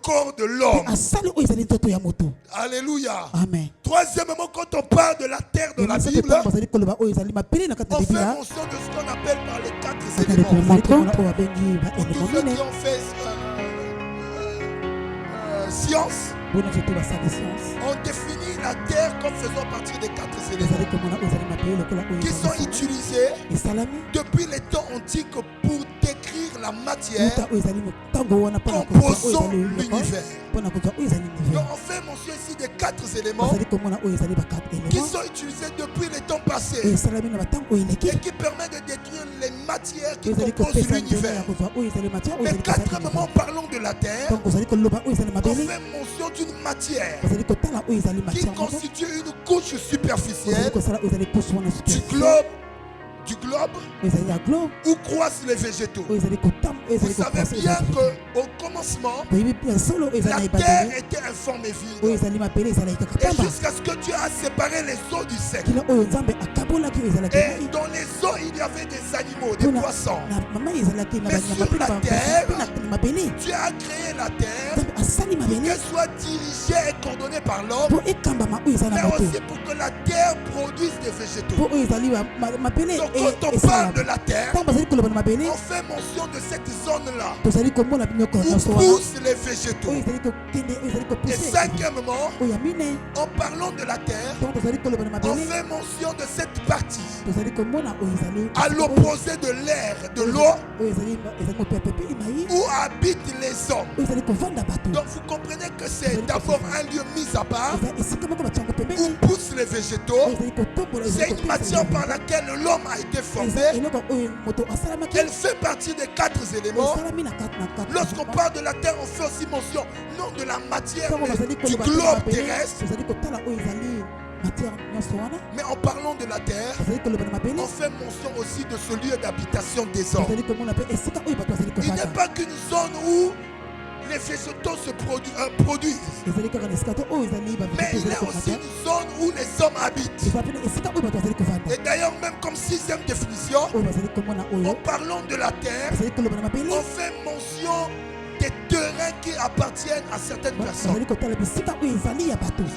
corps de l'homme. Alléluia. Amen. Troisièmement, quand on parle de la terre de la Bible, on fait mention de ce qu'on appelle par les 4 éléments. Pour tous ceux qui ont fait science, on définit la terre comme faisant partie des 4 éléments qui sont utilisés depuis les temps antiques pour décrire la matière composant l'univers. Donc on fait mention ici des 4 éléments qui sont utilisés depuis les temps passés et qui permettent de détruire les matières qui composent l'univers. Mais quatrièmement, parlons de la terre. On fait mention d'une matière qui constitue une couche superficielle du globe où croissent les végétaux. Vous savez bien qu'au commencement, la terre était informe et vide. Et jusqu'à ce que Dieu a séparé les eaux du sec. Et dans les eaux, il y avait des animaux, des poissons. Mais sur la terre, Dieu a créé la terre pour qu'elle soit dirigée et coordonnée par l'homme, mais aussi pour que la terre produise des végétaux. Donc quand on parle de la terre, on fait mention de cette zone-là où poussent les végétaux. Et cinquièmement, en parlant de la terre, on fait mention de cette partie à l'opposé de l'air, de l'eau, où habitent les hommes. Donc vous comprenez que c'est d'abord un lieu mis à part où poussent les végétaux. C'est une matière par laquelle l'homme a été formé. Elle fait partie des 4 éléments. Lorsqu'on parle de la terre, on fait aussi mention non de la matière, mais du globe terrestre. Mais en parlant de la terre, on fait mention aussi de ce lieu d'habitation des hommes. Il n'est pas qu'une zone où les végétaux se produisent, mais il y a aussi une zone où les hommes habitent. Et d'ailleurs, même comme 6e définition, en parlant de la terre, on fait mention des terrains qui appartiennent à certaines personnes. Vous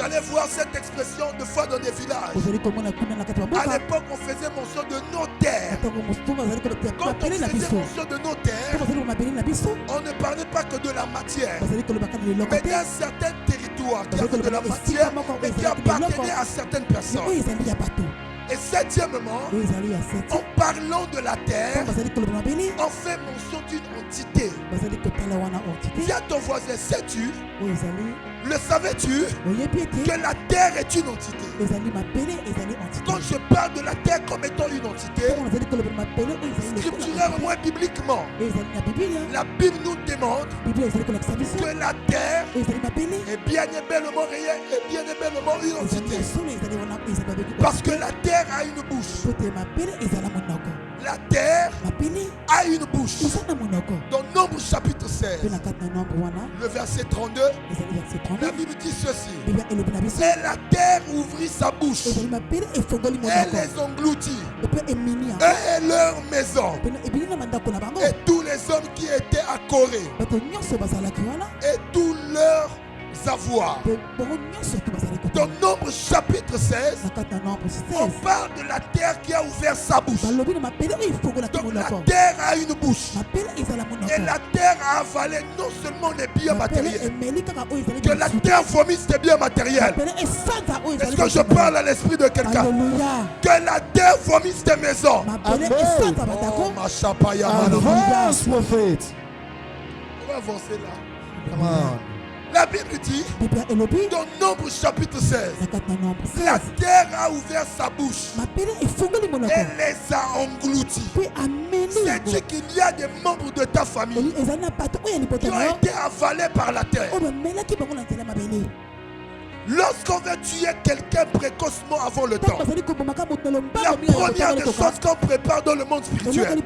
allez voir cette expression de fois dans des villages. À l'époque, on faisait mention de nos terres. Quand on faisait mention de nos terres, on ne parlait pas que de la matière, mais d'un certain territoire qui avait de la matière et qui appartenait à certaines personnes. Et septièmement, en parlant de la terre, on fait mention d'une entité. Dis à ton voisin, sais-tu, le savais-tu que la terre est une entité? Quand je parle de la terre comme étant une entité, scripturairement et bibliquement, la Bible nous demande que la terre est bien et bellement réelle et bien et bellement une entité. Parce que la terre a une bouche. La terre a une bouche. Dans Nombre chapitre 16, le verset 32, la Bible dit ceci. Et la terre ouvrit sa bouche. Elle les engloutit. Et leur maison. Et tous les hommes qui étaient à Corée. Et tous leurs avoirs. Dans Nombre chapitre 16, on parle de la terre qui a ouvert sa bouche. Donc la terre a une bouche. Et la terre a avalé non seulement les biens matériels, que la terre vomisse des biens matériels. Est-ce que je parle à l'esprit de quelqu'un? Que la terre vomisse des maisons. Oh, ma chapaya, on va avancer là. Come on. La Bible dit, dans Nombre chapitre 16, la terre a ouvert sa bouche et les a engloutis. Sais-tu qu'il y a des membres de ta famille qui ont été avalés par la terre? Lorsqu'on veut tuer quelqu'un précocement avant le temps, la première des choses qu'on prépare dans le monde spirituel,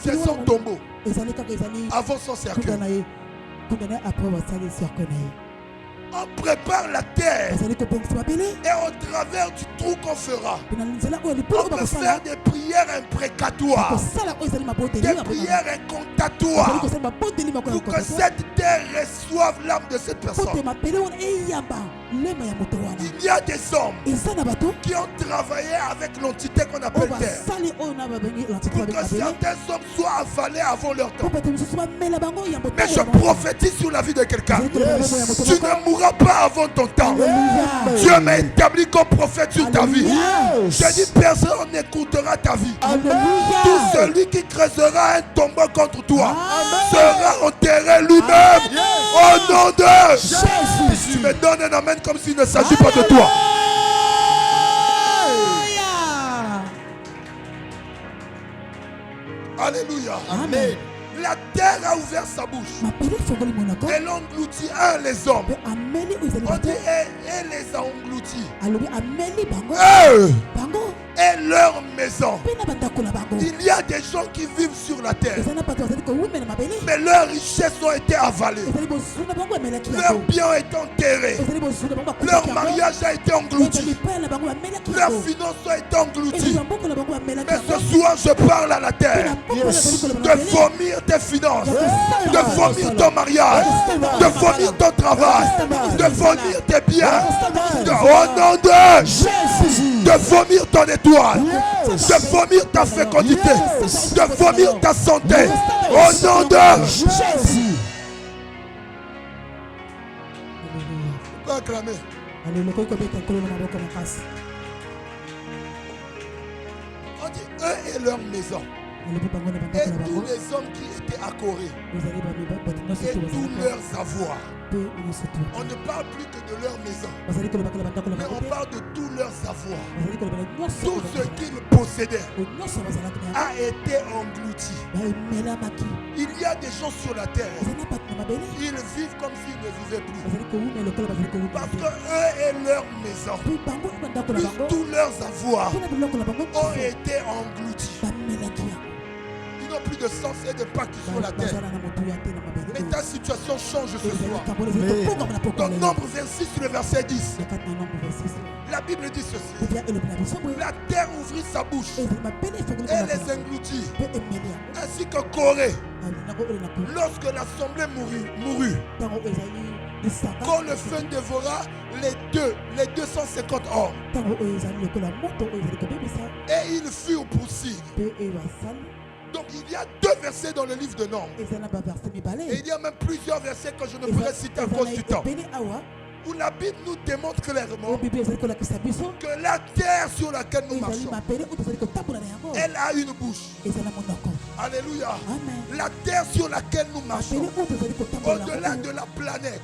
c'est son tombeau avant son cercueil. On prépare la terre. Et au travers du trou qu'on fera, on peut faire des prières imprécatoires, des prières incantatoires, pour que cette terre reçoive l'âme de cette personne. Il y a des hommes qui ont travaillé avec l'entité qu'on appelle terre, pour que certains hommes soient avalés avant leur temps. Mais je prophétise sur la vie de quelqu'un. Tu ne mourras pas avant ton temps. Dieu m'a établi comme prophète sur ta vie. Je dis, personne n'écoutera ta vie. Tout celui qui creusera un tombeau contre toi sera enterré lui-même. Au nom de Jésus. Tu me donnes un amen comme s'il ne s'agit pas de toi. Alléluia. Amen. La terre a ouvert sa bouche. Elle engloutit les hommes. On dit, elle les a engloutis. Et leur maison. Il y a des gens qui vivent sur la terre, mais leurs richesses ont été avalées. Leurs biens ont été enterrés. Leur mariage a été englouti. Leurs finances ont été englouties. Mais ce soir, je parle à la terre de vomir tes finances, de vomir ton mariage, de vomir ton travail, de vomir tes biens. Au nom de Jésus, de vomir ton étoile, de vomir ta fécondité, de vomir ta santé. Au nom de Jésus. On peut acclamer. On dit eux et leur maison. Et tous les hommes qui étaient accorés, et tous leurs avoirs. On ne parle plus que de leur maison, mais on parle de tous leurs avoirs. Tout ce qu'ils possédaient a été englouti. Il y a des gens sur la terre, ils vivent comme s'ils ne vivaient plus, parce que eux et leur maison, plus tous leurs avoirs ont été engloutis. Ils n'ont plus de sens et de pacte sur la terre. Mais ta situation change ce soir. Dans Nombre 26, le verset 10, la Bible dit ceci: la terre ouvrit sa bouche et les engloutit, ainsi que Corée, lorsque l'assemblée mourut, quand le feu dévora les 250 hommes, et ils furent poussifs. Donc il y a 2 versets dans le livre de Nombre. Et il y a même plusieurs versets que je ne pourrais citer à cause du temps, où la Bible nous démontre clairement que la terre sur laquelle nous marchons, elle a une bouche. Alléluia. La terre sur laquelle nous marchons, au-delà de la planète,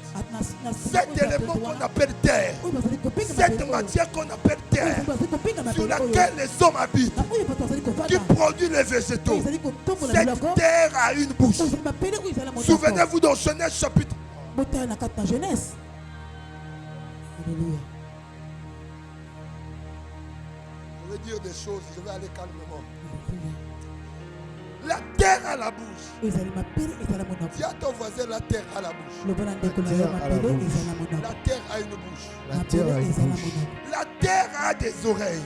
cet élément qu'on appelle terre, cette matière qu'on appelle terre, sur laquelle les hommes habitent, qui produit les végétaux, cette terre a une bouche. Souvenez-vous dans Genèse chapitre. Alléluia. Je vais dire des choses, je vais aller calmement. La terre a la bouche. Dis à ton voisin, la terre a la bouche. La terre a une bouche. La terre a une bouche. La terre a des oreilles.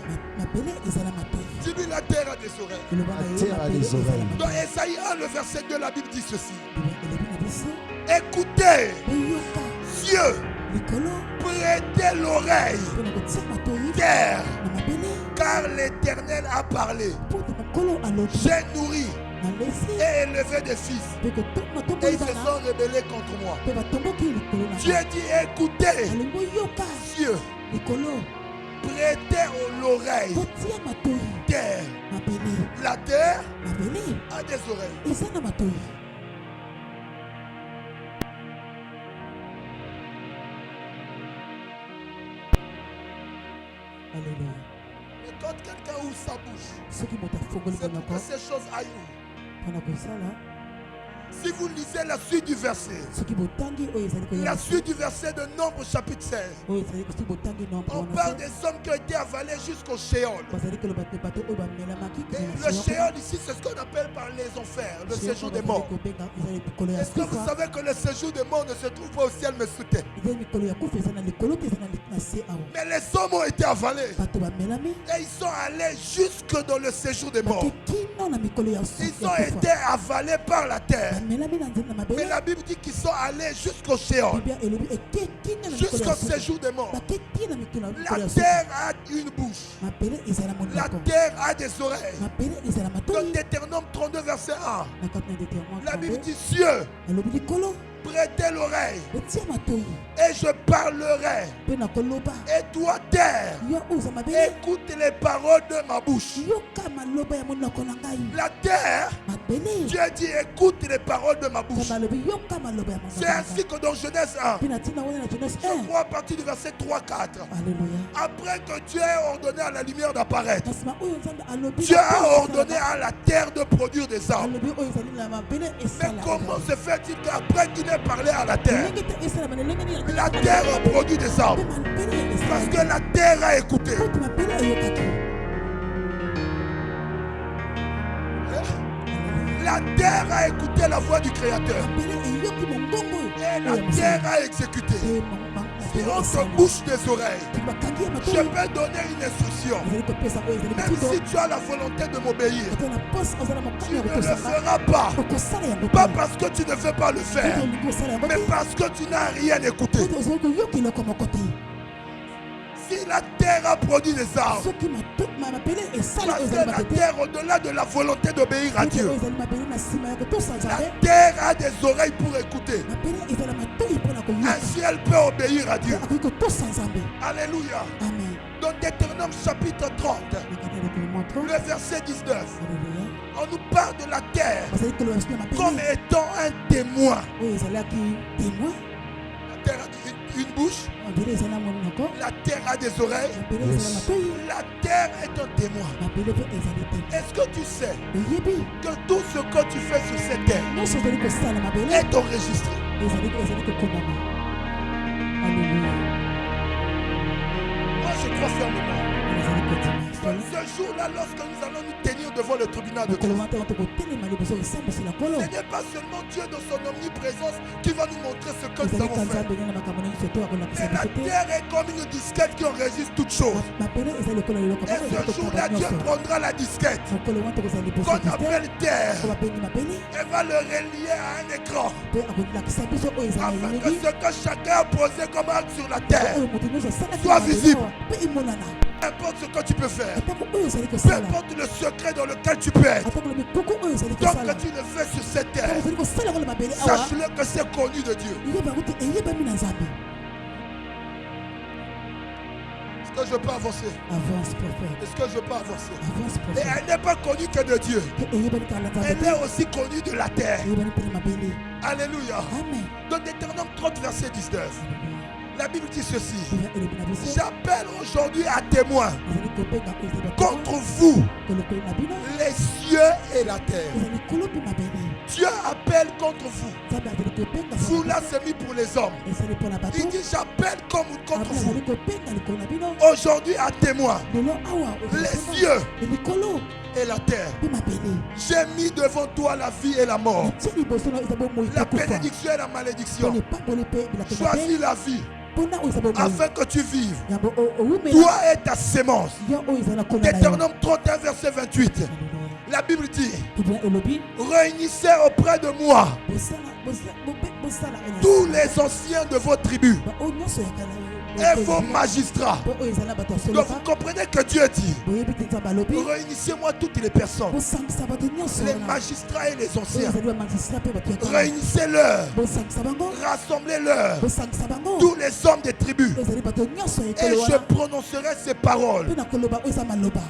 Dis-lui, la terre a des oreilles. La terre a des oreilles. Dans Esaïe 1, le verset 2, la Bible dit ceci: écoutez, cieux, prêtez l'oreille, terre, car l'Éternel a parlé. J'ai nourri et élevé des fils, et ils se sont rebellés contre moi. Dieu dit: écoutez, cieux, prêtez l'oreille, terre. La terre a des oreilles. Alléluia. Mais quand quelqu'un ouvre sa bouche, c'est pour que ces choses aillent où? Si vous lisez la suite du verset, la suite du verset de Nombre chapitre 16, on parle des hommes qui ont été avalés jusqu'au Sheol. Et le Sheol ici, c'est ce qu'on appelle par les enfers, le séjour des morts. Est-ce que vous savez que le séjour des morts ne se trouve pas au ciel mais sous terre? Mais les hommes ont été avalés et ils sont allés jusque dans le séjour des morts. Ils ont été avalés par la terre. Mais la Bible dit qu'ils sont allés jusqu'au Sheol, jusqu'au séjour des morts. La terre a une bouche. La terre a des oreilles. Dans Deutéronome 32 verset 1, la Bible dit cieux, prêtez l'oreille et je parlerai. Et toi terre, écoute les paroles de ma bouche. La terre, Dieu dit écoute les paroles de ma bouche. C'est ainsi que dans Genèse 1, je crois à partir du verset 3-4, après que Dieu ait ordonné à la lumière d'apparaître, Dieu a ordonné à la terre de produire des arbres. Mais comment se fait-il qu'après qu'il ait parlé à la terre a produit des arbres? Parce que la terre a écouté. La terre a écouté la voix du Créateur. Et la terre a exécuté. Si on te bouche des oreilles, je vais donner une instruction. Même si tu as la volonté de m'obéir, tu ne le feras pas. Pas parce que tu ne veux pas le faire, mais parce que tu n'as rien écouté. Si la terre a produit des arbres, parce que la terre, au-delà de la volonté d'obéir à Dieu, la terre a des oreilles pour écouter. Ainsi elle peut obéir à Dieu. Alléluia. Dans Deutéronome chapitre 30, le verset 19, on nous parle de la terre comme étant un témoin. La terre a une bouche. La terre a des oreilles. La terre est un témoin. Est-ce que tu sais que tout ce que tu fais sur cette terre est enregistré? Moi je crois fermement ce jour-là, lorsque nous allons nous tenir devant le tribunal de Dieu, ce n'est pas seulement Dieu dans son omniprésence qui va nous montrer ce que nous avons fait. Mais la terre est comme une disquette qui enregistre toutes choses. Et ce jour-là, Dieu prendra la disquette qu'on appelle terre et va le relier à un écran afin que ce que chacun a posé comme acte sur la terre soit visible. Peu importe ce que tu peux faire, peu importe le secret dans lequel tu peux être, tant que tu le fais sur cette terre, sache-le que c'est connu de Dieu. Est-ce que je peux avancer? Est-ce que je peux avancer? Et elle n'est pas connue que de Dieu. Elle est aussi connue de la terre. Alléluia. Dans Deutéronome 30 verset 19, la Bible dit ceci: j'appelle aujourd'hui à témoin contre vous les cieux et la terre. Dieu appelle contre vous. Vous là c'est mis pour les hommes. Il dit j'appelle contre vous aujourd'hui à témoin les cieux et la terre. J'ai mis devant toi la vie et la mort, la bénédiction et la malédiction. Choisis la vie afin que tu vives, toi et ta sémence. Deutéronome 31 verset 28. La Bible dit: réunissez auprès de moi tous les anciens de vos tribus et vos magistrats. Donc vous comprenez que Dieu dit: réunissez-moi toutes les personnes, les magistrats et les anciens, réunissez-leur, rassemblez-leur, tous les hommes des tribus, et je prononcerai ces paroles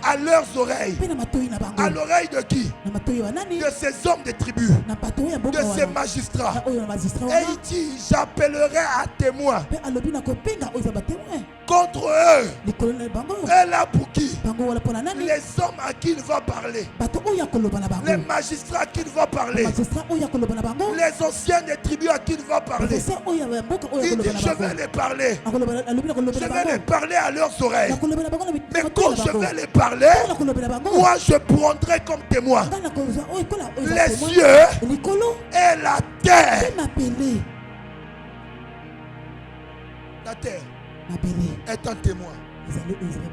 à leurs oreilles. À l'oreille de qui? De ces hommes des tribus, de ces magistrats. Et il dit: j'appellerai à témoin contre eux. Elle a pour qui? Les hommes à qui il va parler. Les magistrats à qui il va parler. Les anciens des tribus à qui il va parler. Il dit je vais les parler. Je vais les parler à leurs oreilles. Mais quand je vais les parler, moi je prendrai comme témoin les cieux et la terre. La terre est un témoin.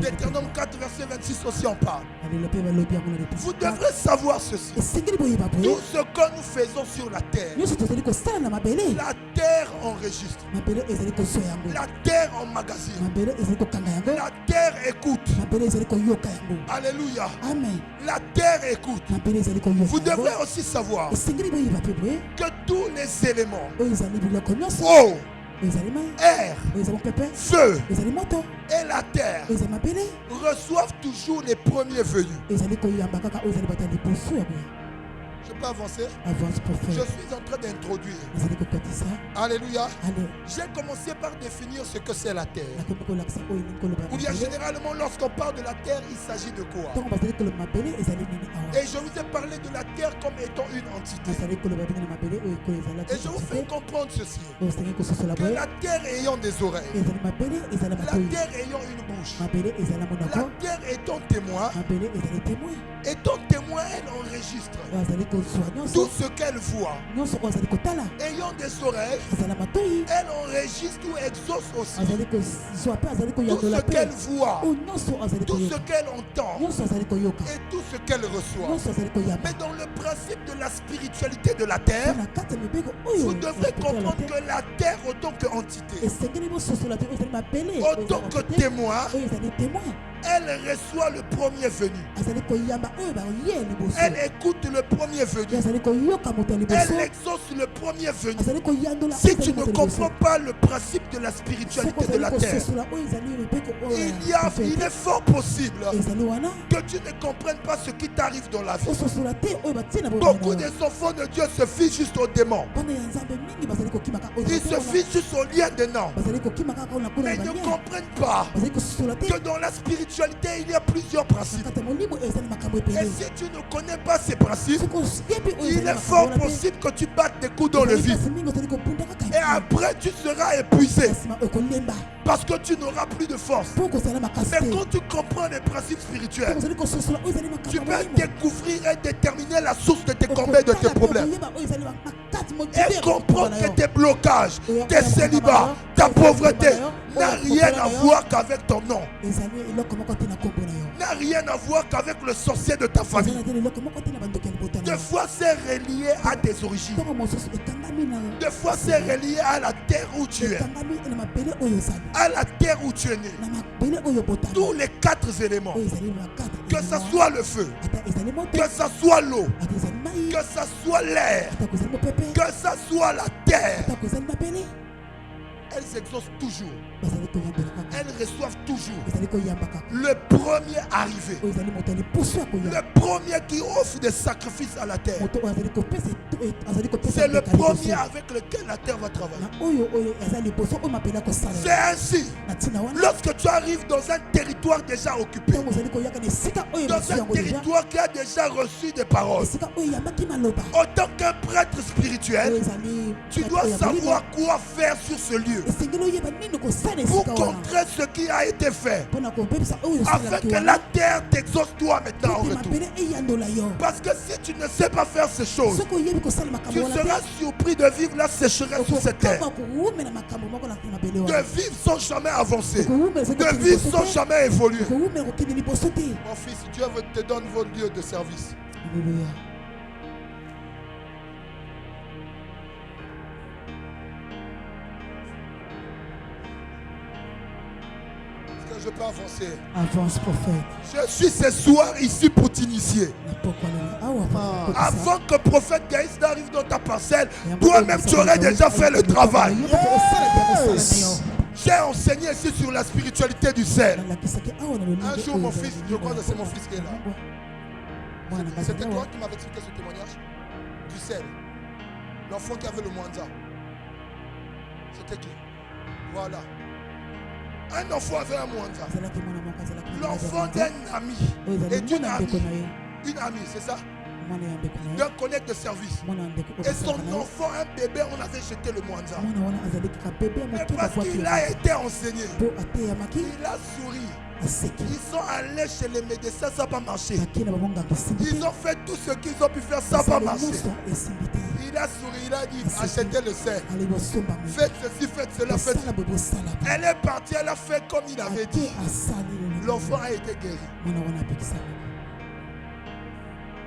Deutéronome 4, verset 26 aussi en parle. Vous devrez savoir ceci. Tout ce que nous faisons sur la terre, la terre enregistre. La terre emmagasine. La terre écoute. Alléluia. La terre écoute. Vous devrez aussi savoir que tous les éléments, eau, air, feu et la terre reçoivent toujours les premiers venus. Je peux avancer? Je suis en train d'introduire. Alléluia. J'ai commencé par définir ce que c'est la terre. Ou bien généralement lorsqu'on parle de la terre, il s'agit de quoi? Et je vous ai parlé de la terre comme étant une entité. Et je vous fais comprendre ceci. Que la terre ayant des oreilles, la terre ayant une bouche, la terre étant témoin, et ton témoin, elle enregistre tout ce qu'elle voit. Ayant des oreilles, elle enregistre ou exauce aussi tout ce qu'elle voit, tout ce qu'elle entend et tout ce qu'elle reçoit. Mais dans le principe de la spiritualité de la terre, vous devrez comprendre que la terre, autant qu'entité, autant que témoin, elle reçoit le premier venu. Elle écoute le premier venu. Elle exauce le premier venu. Si tu ne comprends pas le principe de la spiritualité de la terre, il est fort possible que tu ne comprennes pas ce qui t'arrive dans la vie. Beaucoup des enfants de Dieu se fichent juste aux démons. Ils se fichent juste aux liens des noms. Mais ils ne comprennent pas que dans la spiritualité, il y a plusieurs principes. Et si tu ne connais pas ces principes, il est fort possible que tu battes des coups dans le vide. Et après, tu seras épuisé. Parce que tu n'auras plus de force. Mais quand tu comprends les principes spirituels, tu peux découvrir et déterminer la source de tes combats et de tes problèmes. Et comprendre que tes blocages, tes célibats, ta pauvreté n'a rien à voir qu'avec ton nom. N'a rien à voir qu'avec le sorcier de ta famille. Des fois, c'est relié à tes origines. Des fois, c'est relié à la terre où tu es. À la terre où tu es né. Tous les 4 éléments. Que ce soit le feu, que ce soit l'eau, que ce soit l'air, que ce soit la terre, elles exaucent toujours. Elles reçoivent toujours le premier arrivé, le premier qui offre des sacrifices à la terre. C'est le premier avec lequel la terre va travailler. C'est ainsi. Lorsque tu arrives dans un territoire déjà occupé, dans un territoire qui a déjà reçu des paroles, en tant qu'un prêtre spirituel, tu dois savoir quoi faire sur ce lieu pour contrer ce qui a été fait, afin que la terre t'exauce toi maintenant en retour. Parce que si tu ne sais pas faire ces choses, tu seras surpris de vivre la sécheresse sur cette terre, de vivre sans jamais avancer, de vivre sans jamais évoluer. Mon fils, Dieu te donne vos lieux de service. Alléluia. Je peux avancer. Avance, prophète. Je suis ce soir ici pour t'initier. Avant que le prophète Gaïs n'arrive dans ta parcelle, toi-même tu aurais déjà fait le travail. J'ai enseigné ici sur la spiritualité du sel. Un jour, mon fils, je crois que c'est mon fils qui est là. C'était toi qui m'avais expliqué ce témoignage du sel. L'enfant qui avait le Mwanza. C'était qui? Voilà. Un enfant avait un Mwanza. L'enfant d'un ami et d'une amie. Une amie, c'est ça? D'un collègue de service. Et son enfant, un bébé, on avait jeté le Mwanza. Mais parce qu'il a été enseigné, il a souri. Ils sont allés chez les médecins, ça n'a pas marché. Ils ont fait tout ce qu'ils ont pu faire, ça n'a pas marché. Il a souri, il a dit, achetez le sel. Faites ceci, faites cela, faites cela. Elle est partie, elle a fait comme il avait dit. L'enfant a été guéri.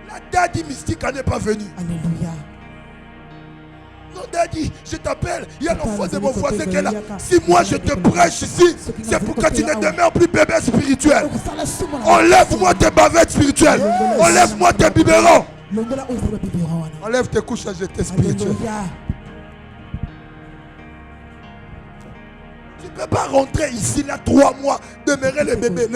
La daddy mystique n'est pas venue. Alléluia. Non, daddy, je t'appelle. Il y a l'enfant de mon voisin qui est là. Si moi je te prêche ici, c'est pour que tu ne demeures plus bébé spirituel. Enlève-moi tes bavettes spirituelles. Enlève-moi tes biberons. Enlève tes couches à jeter spirituelles. Tu ne peux pas rentrer ici là 3 mois, demeurer le bébé.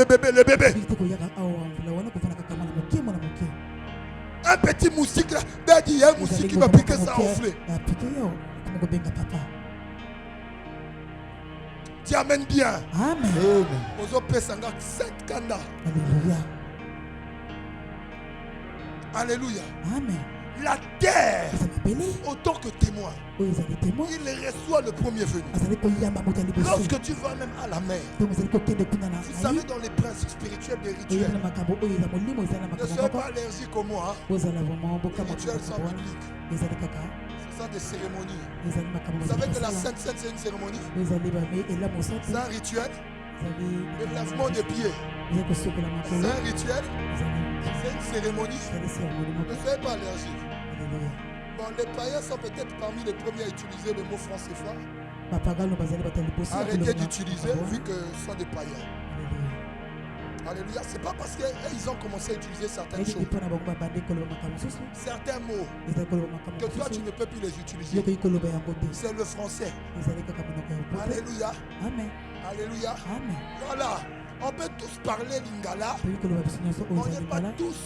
Un petit moustique là, daddy, il y a un moustique qui va piquer ça enflé. Tu amènes bien. Amen. Ozo pesanga 7 kanda. Alléluia. Alléluia. Amen. La terre, autant que témoin, il reçoit le premier venu. Lorsque tu vas même à la mer, vous savez, dans les principes spirituels des rituels, ne soyez pas allergiques comme moi. Les rituels sont bibliques. Ce sont des cérémonies. Vous savez que la Sainte Seine, c'est une cérémonie. C'est un rituel. Le lavement des pieds, c'est un rituel. C'est une cérémonie. Ne soyez pas allergiques. Bon, les païens sont peut-être parmi les premiers à utiliser le mot franc CFA. Arrêtez d'utiliser vu que ce sont des païens. Alléluia. C'est pas parce qu'ils ont commencé à utiliser certaines choses, certains mots, que toi tu ne peux plus les utiliser. C'est le français. Alléluia. Amen. Alléluia. Amen. Voilà. On peut tous parler lingala. On n'est pas tous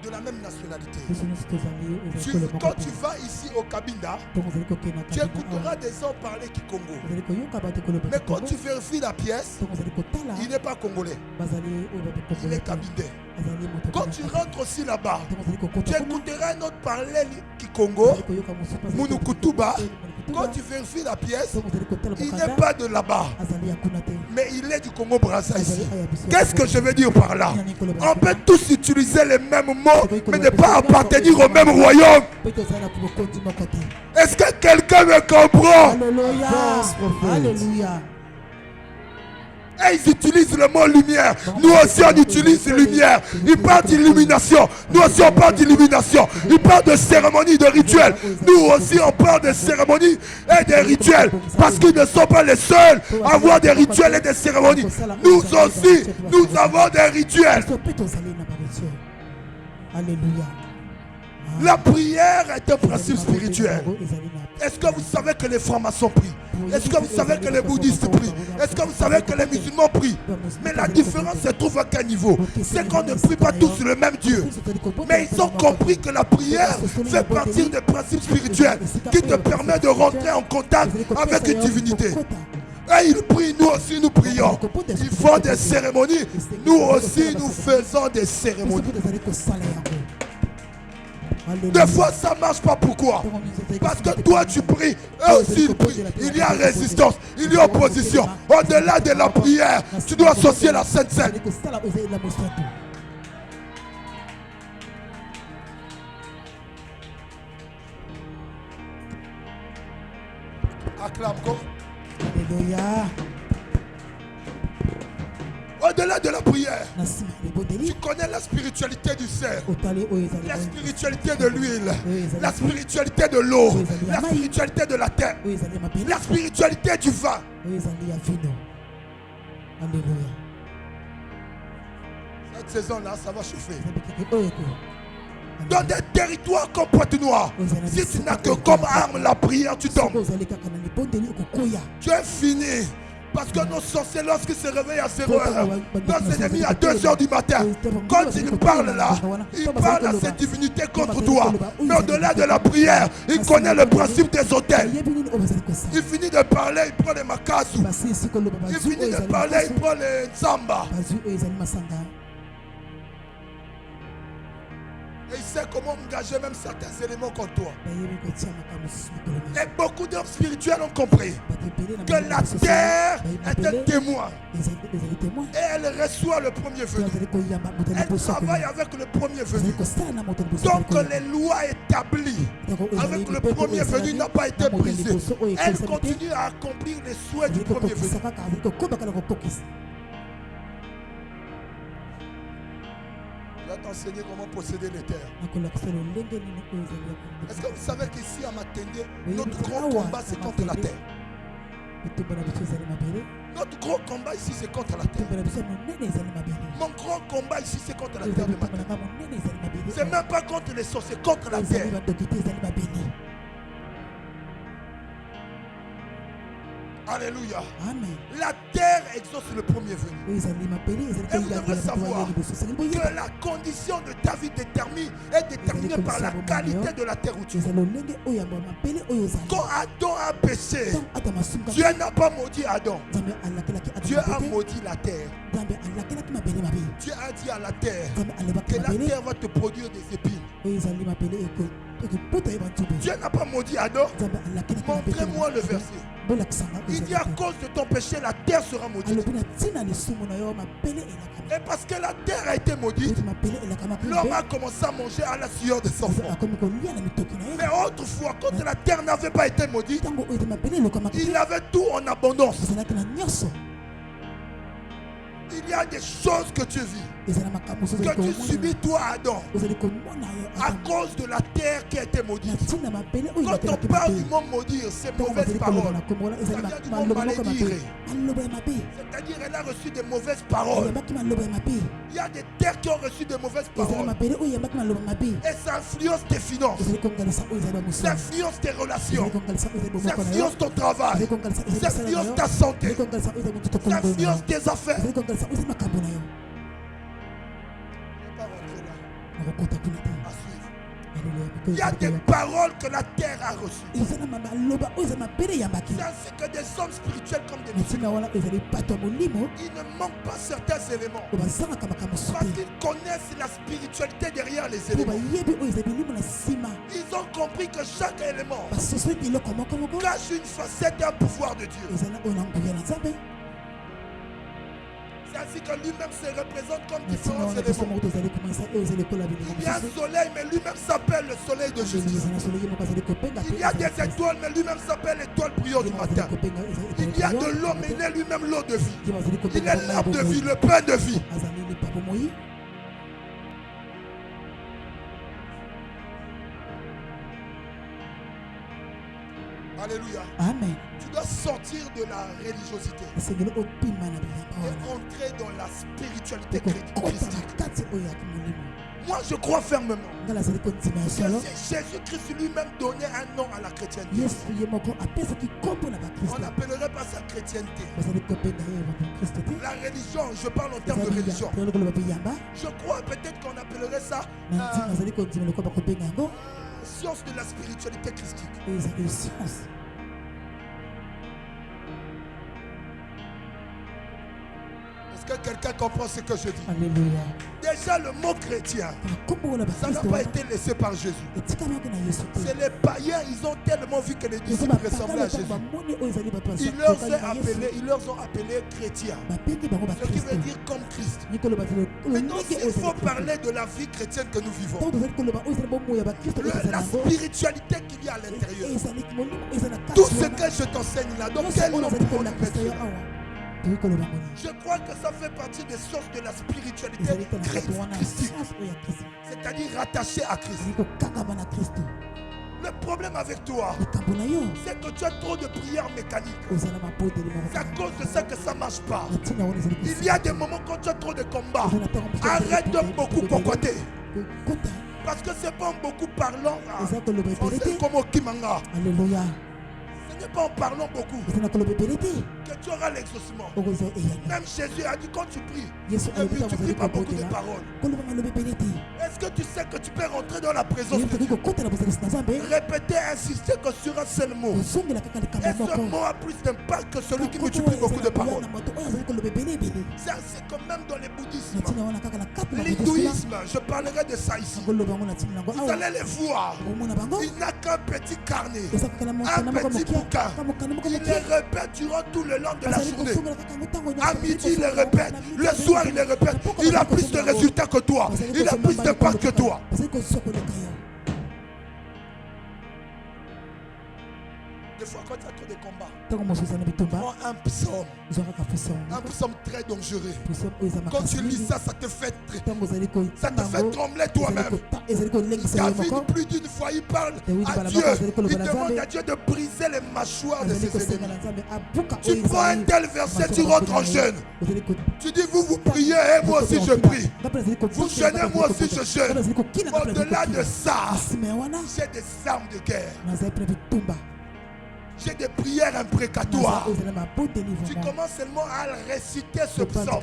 de la même nationalité. Quand tu vas ici au Cabinda, tu écouteras des gens parler Kikongo. Mais quand tu vérifies la pièce, il n'est pas congolais. Il est cabindais. Quand tu rentres aussi là-bas, tu écouteras un autre parler Kikongo, Munukutuba. Quand tu vérifies la pièce, il n'est pas de là-bas, mais il est du Congo-Brazza ici. Qu'est-ce que je veux dire par là? On peut tous utiliser les mêmes mots, mais ne pas appartenir au même royaume. Est-ce que quelqu'un me comprend? Alléluia. Et ils utilisent le mot lumière. Nous aussi on utilise lumière. Ils parlent d'illumination. Nous aussi on parle d'illumination. Ils parlent de cérémonies, de rituels. Nous aussi on parle de cérémonies et des rituels. Parce qu'ils ne sont pas les seuls à avoir des rituels et des cérémonies. Nous aussi, nous avons des rituels. Alléluia. La prière est un principe spirituel. Est-ce que vous savez que les francs-maçons prient? Est-ce que vous savez que les bouddhistes prient? Est-ce que vous savez que les musulmans prient? Mais la différence se trouve à quel niveau? C'est qu'on ne prie pas tous le même Dieu. Mais ils ont compris que la prière fait partie des principes spirituels qui te permet de rentrer en contact avec une divinité. Et ils prient, nous aussi nous prions. Ils font des cérémonies, nous aussi nous faisons des cérémonies. Des fois ça ne marche pas, pourquoi? Parce que toi tu pries, eux aussi ils prient. Il y a résistance, il y a opposition. Au-delà de la prière, tu dois associer la Sainte Seine. Acclame-toi. Alléluia. Au-delà de la prière, tu connais la spiritualité du cerf, la spiritualité de l'huile, la spiritualité de l'eau, la spiritualité de la terre, la spiritualité du vin. Alléluia. Cette saison-là, ça va chauffer. Dans des territoires comme Pointe-Noire, si tu n'as que comme arme la prière, tu tombes. Tu es fini. Parce que nos sorciers, lorsqu'ils se réveillent à 0h, nos ennemis à 2h du matin, quand ils parlent là, ils parlent à cette divinité contre toi. Mais au-delà de la prière, il connaît le principe des hôtels. Il finit de parler, il prend les makasu. Il finit de parler, il prend les nzamba. Et il sait comment engager même certains éléments contre toi. Et beaucoup d'hommes spirituels ont compris que la terre est un témoin. Et elle reçoit le premier venu. Elle travaille avec le premier venu. Donc les lois établies avec le premier venu n'ont pas été brisées. Elle continue à accomplir les souhaits du premier venu. Je vais t'enseigner comment posséder les terres. Est-ce que vous savez qu'ici à Matende, notre gros combat c'est contre la terre? Notre gros combat ici c'est contre la terre. Mon gros combat ici c'est contre la terre de Matende. C'est même pas contre les sorciers, c'est contre la terre. Alléluia. Amen. La terre exauce le premier venu. Et vous devrez savoir que la condition de ta vie est déterminée par la qualité de la terre où tu es. Quand Adam a péché, Dieu n'a pas maudit Adam. Dieu a maudit la terre. Dieu a dit à la terre que la terre va te produire des épines. Dieu n'a pas maudit Adam. Montrez-moi le verset. Il dit à cause de ton péché, la terre sera maudite. Et parce que la terre a été maudite, l'homme a commencé à manger à la sueur de son front. Mais autrefois, quand la terre n'avait pas été maudite, il avait tout en abondance. Il y a des choses que tu vis, que tu subis toi Adam, à cause de la terre qui a été maudite. Quand on parle du mot maudire, c'est mauvaise parole. Ça vient du mot malédire. C'est-à-dire elle a reçu des mauvaises paroles. Il y a des terres qui ont reçu des mauvaises paroles. Et ça influence tes finances. Ça influence tes relations. Ça influence ton travail. Ça influence ta santé. Ça influence tes affaires. Il y a des paroles que la terre a reçues. C'est ainsi que des hommes spirituels comme des musulmans, ils ne manquent pas certains éléments parce qu'ils connaissent la spiritualité derrière les éléments. Ils ont compris que chaque élément cache une facette d'un pouvoir de Dieu. Ainsi que lui-même se représente comme différents éléments. Il y a un soleil, mais lui-même s'appelle le soleil de Jésus. Il y a des étoiles, mais lui-même s'appelle l'étoile brillante du matin. Il y a de l'eau, mais il est lui-même l'eau de vie. Il est l'arbre de vie, le pain de vie. Alléluia. Amen. Tu dois sortir de la religiosité et entrer dans la spiritualité christique. Moi, je crois fermement que si Jésus-Christ lui-même donnait un nom à la chrétienté, on n'appellerait pas ça chrétienté. La religion, je parle en termes de religion. Je crois peut-être qu'on appellerait ça science de la spiritualité christique. Est-ce que quelqu'un comprend ce que je dis? Alléluia. Déjà le mot chrétien, ça n'a pas été laissé par Jésus. C'est les païens, ils ont tellement vu que les disciples ressemblaient à Jésus. Ils leur ont appelé chrétiens. Ce qui veut dire comme Christ. Mais donc il faut parler de la vie chrétienne que nous vivons. La spiritualité qu'il y a à l'intérieur. Tout ce que je t'enseigne là, donc quel nom pour le mettre? Je crois que ça fait partie des sources de la spiritualité christique, c'est-à-dire rattachée à Christ. Le problème avec toi, c'est que tu as trop de prières mécaniques. C'est à cause de ça que ça ne marche pas. Il y a des moments quand tu as trop de combats. Arrête de beaucoup cocoter. Parce que c'est pas beaucoup parlant. C'est comme au Kimanga. Alléluia. n'est pas en parlant beaucoup que tu auras l'exaucement. Même Jésus a dit quand tu pries, ne multiplie pas beaucoup de paroles. Est-ce que tu sais que tu peux rentrer dans la présence de Dieu? Répéter, insister que sur un seul mot. Et ce mot a plus d'impact que celui qui multiplie beaucoup de paroles. C'est comme même dans les bouddhismes. L'hindouisme, je parlerai de ça ici. Vous allez les voir. Il n'a qu'un petit carnet, un petit bouquin. Il les répète durant tout le long de la journée. À midi, il les répète. Le soir, il les répète. Il a plus de résultats que toi. Il a plus d'impact que toi. Des fois, quand il y a trop de combats, prends un psaume. Un psaume très dangereux. Quand tu lis ça, ça te fait trembler toi-même. David, plus d'une fois, il parle à Dieu. Il demande à Dieu de briser les mâchoires de ses ennemis. Tu prends un tel verset, tu rentres en jeûne. Tu dis, vous priez, et moi aussi je prie. Vous jeûnez, moi aussi je jeûne. Au-delà de ça, j'ai des armes de guerre. J'ai des prières imprécatoires. Tu commences seulement à réciter ce psaume.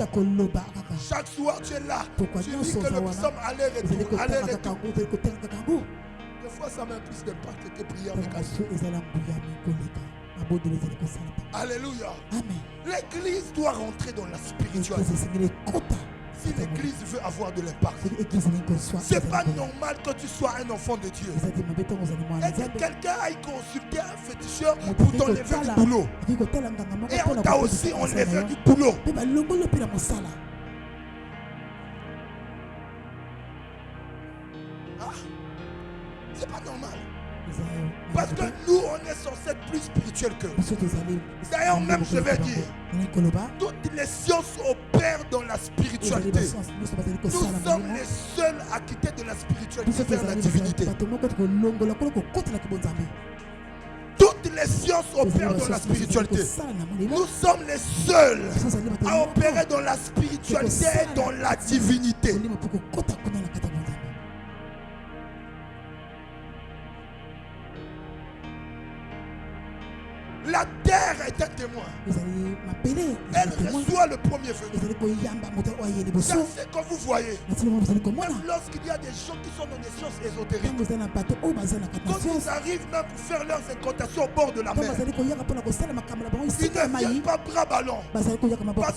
Chaque soir, tu es là. Tu dis que le psaume aller-retour, aller-retour. Des fois, ça met plus d'impact que tes prières mécaniques. Alléluia. L'église doit rentrer dans la spiritualité. Si l'église veut avoir de l'impact, c'est pas normal que tu sois un enfant de Dieu et que quelqu'un aille consulter un féticheur pour t'enlever du boulot. Et on t'a aussi enlevé du boulot. C'est pas normal. Parce que nous, on est censé être plus spirituels qu'eux. D'ailleurs, même je vais dire, toutes les sciences opèrent dans la spiritualité. Nous sommes les seuls à quitter de la spiritualité vers la divinité. Toutes les sciences opèrent dans la spiritualité. Nous sommes les seuls à opérer dans la spiritualité et dans la divinité. La terre est un témoin. Elle reçoit le premier venu. Ça, c'est comme vous voyez. Même lorsqu'il y a des gens qui sont dans des sciences ésotériques, quand ils arrivent même pour faire leurs incantations au bord de la mer, ils ne viennent pas bras ballants. Parce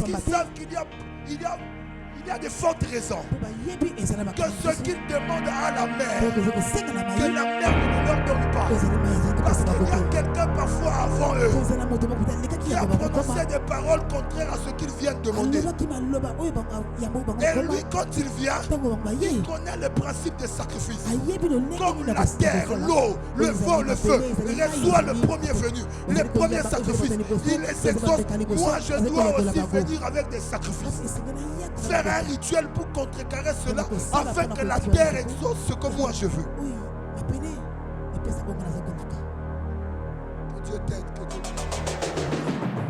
qu'ils savent qu'il y a de fortes raisons que ce qu'ils demandent à la mer, que la mer ne leur donne pas. Parce qu'il y a quelqu'un parfois avant eux qui a prononcé des paroles contraires à ce qu'ils viennent demander. Et lui, quand il vient, il connaît le principe des sacrifices. Comme la terre, l'eau, le vent, le feu, reçoit le premier venu, les premiers sacrifices. Il les exauce. Moi, je dois aussi venir avec des sacrifices. Faire un rituel pour contrecarrer cela afin que la terre exauce ce que moi je veux. Que Dieu t'aide, que Dieu t'aide.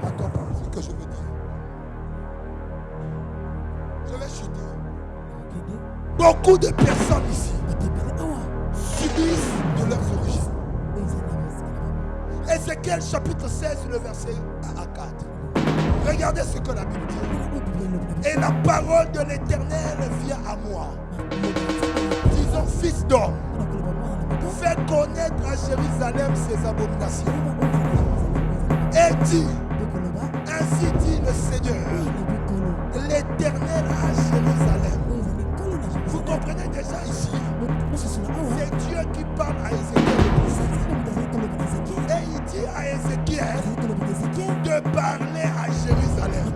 Attends, c'est ce que je veux dire. Je vais chuter. Beaucoup de personnes ici subissent de leurs origines. Ézéchiel chapitre 16, le verset 1 à 4. Regardez ce que la Bible dit. Et la parole de l'Éternel vient à moi, disons, fils d'homme, fais connaître à Jérusalem ses abominations. Et dit, ainsi dit le Seigneur, l'Éternel à Jérusalem. Vous comprenez déjà ici, c'est Dieu qui parle à Ézéchiel. Et il dit à Ézéchiel de parler à Jérusalem.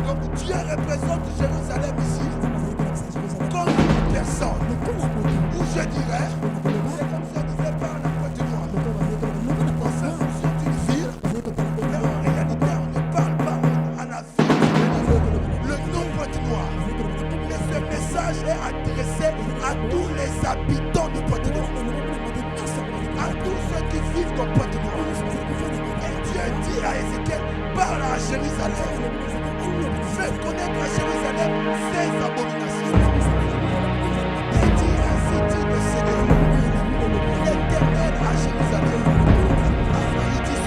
Donc Dieu représente Jérusalem ici comme une personne. Ou je dirais, c'est comme si on disait par la Pointe-Noire. On s'infonce d'une ville, mais en réalité on ne parle pas à la ville. Le nom Pointe-Noire. Mais ce message est adressé à tous les habitants de Pointe-Noire. À tous ceux qui vivent dans Pointe-Noire. Et Dieu dit à Ézéchiel, parle à Jérusalem. Fais connaître à Jérusalem ses abominations. Et dit ainsi dit le Seigneur, l'Éternel à Jérusalem. Il dit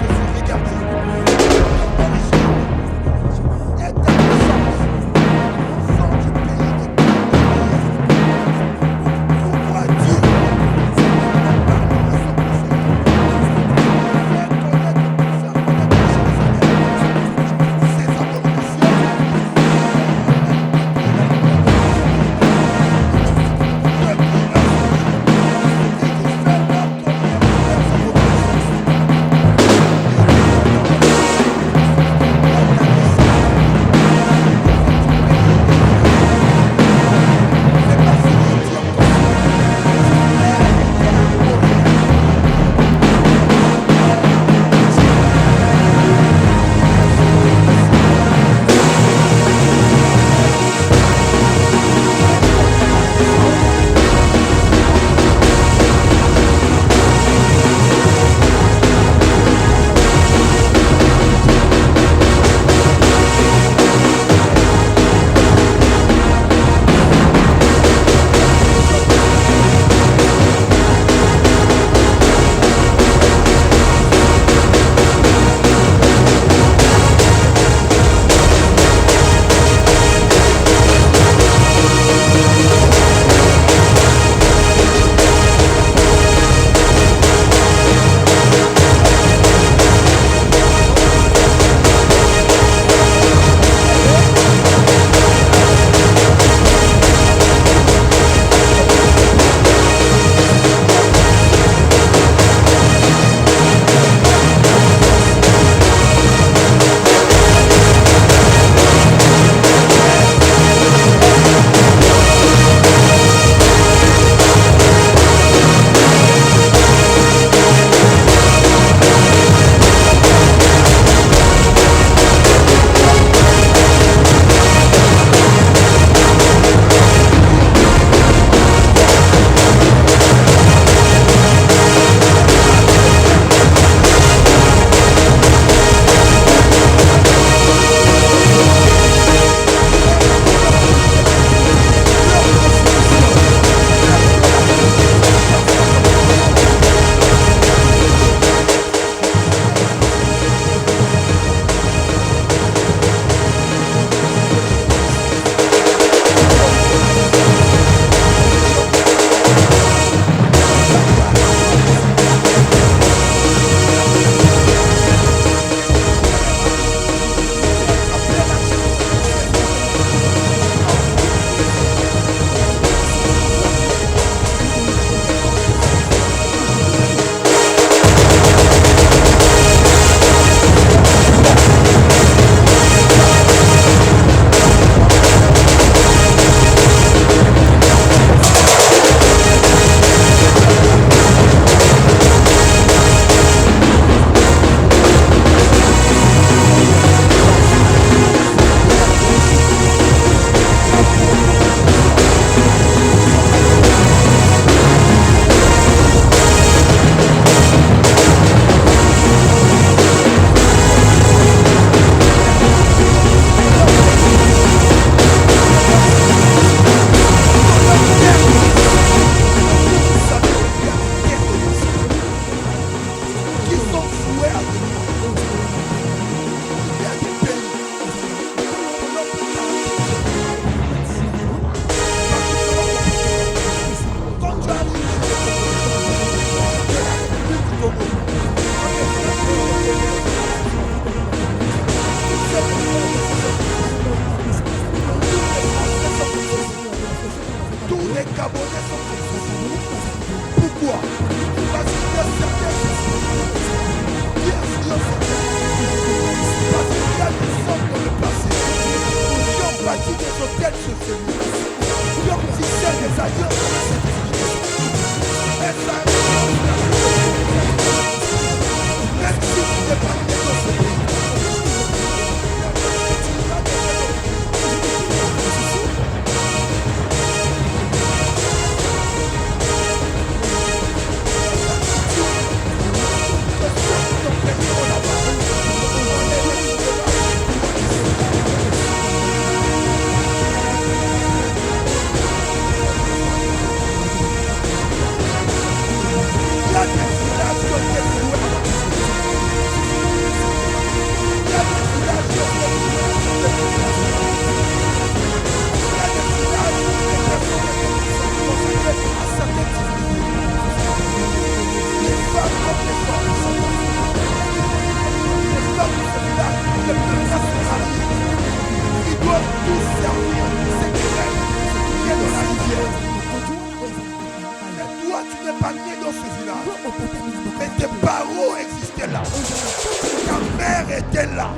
là,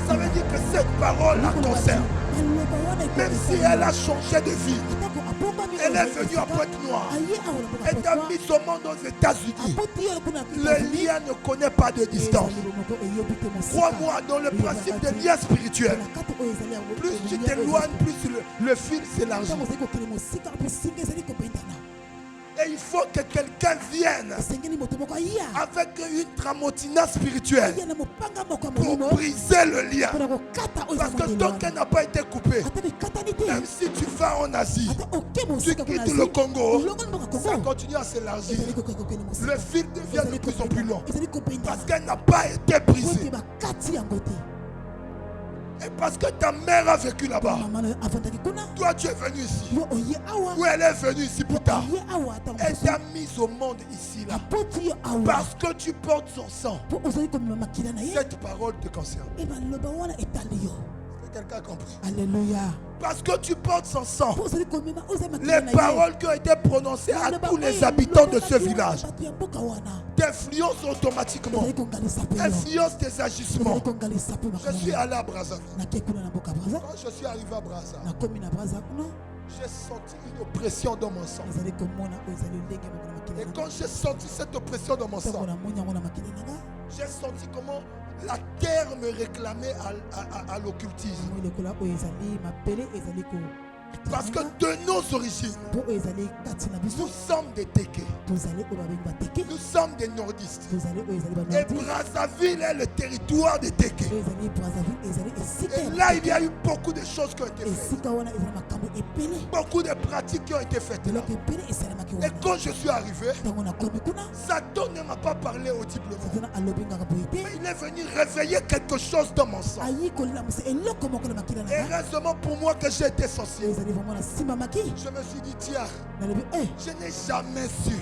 ça veut dire que cette parole la concerne. Même si elle a changé de vie, elle est venue à Pointe-Noire, elle a mis au monde aux États-Unis. Le lien ne connaît pas de distance. Crois-moi, dans le principe des liens spirituels, plus tu t'éloignes, plus le fil s'élargit. Et il faut que quelqu'un vienne avec une tramontina spirituelle pour briser le lien. Parce que tant qu'elle n'a pas été coupée, même si tu vas en Asie, tu quittes le Congo, ça continue à s'élargir. Le fil devient de plus en plus long parce qu'elle n'a pas été brisée. Et parce que ta mère a vécu là-bas, toi tu es venu ici, ou elle est venue ici plus tard, elle t'a mise au monde ici là, parce que tu portes son sang. Cette parole te concerne. Quelqu'un a compris? Alléluia. Parce que tu portes son sang. Les paroles qui ont été prononcées à tous les habitants de ce village t'influencent automatiquement, influencent tes agissements. Je suis allé à Brazzaville. Quand je suis arrivé à Brazzaville, j'ai senti une oppression dans mon sang. Et quand j'ai senti cette oppression dans mon sang, j'ai senti comment la terre me réclamait à l'occultisme. Parce que de nos origines, nous sommes des Téké. Nous sommes des nordistes. Et Brazzaville est le territoire des Téké. Et là, il y a eu beaucoup de choses qui ont été faites. Beaucoup de pratiques qui ont été faites là. Et quand je suis arrivé, Satan ne m'a pas parlé audiblement. Mais il est venu réveiller quelque chose dans mon sang. Et heureusement pour moi que j'ai été sorcier. Je me suis dit, tiens, je n'ai jamais su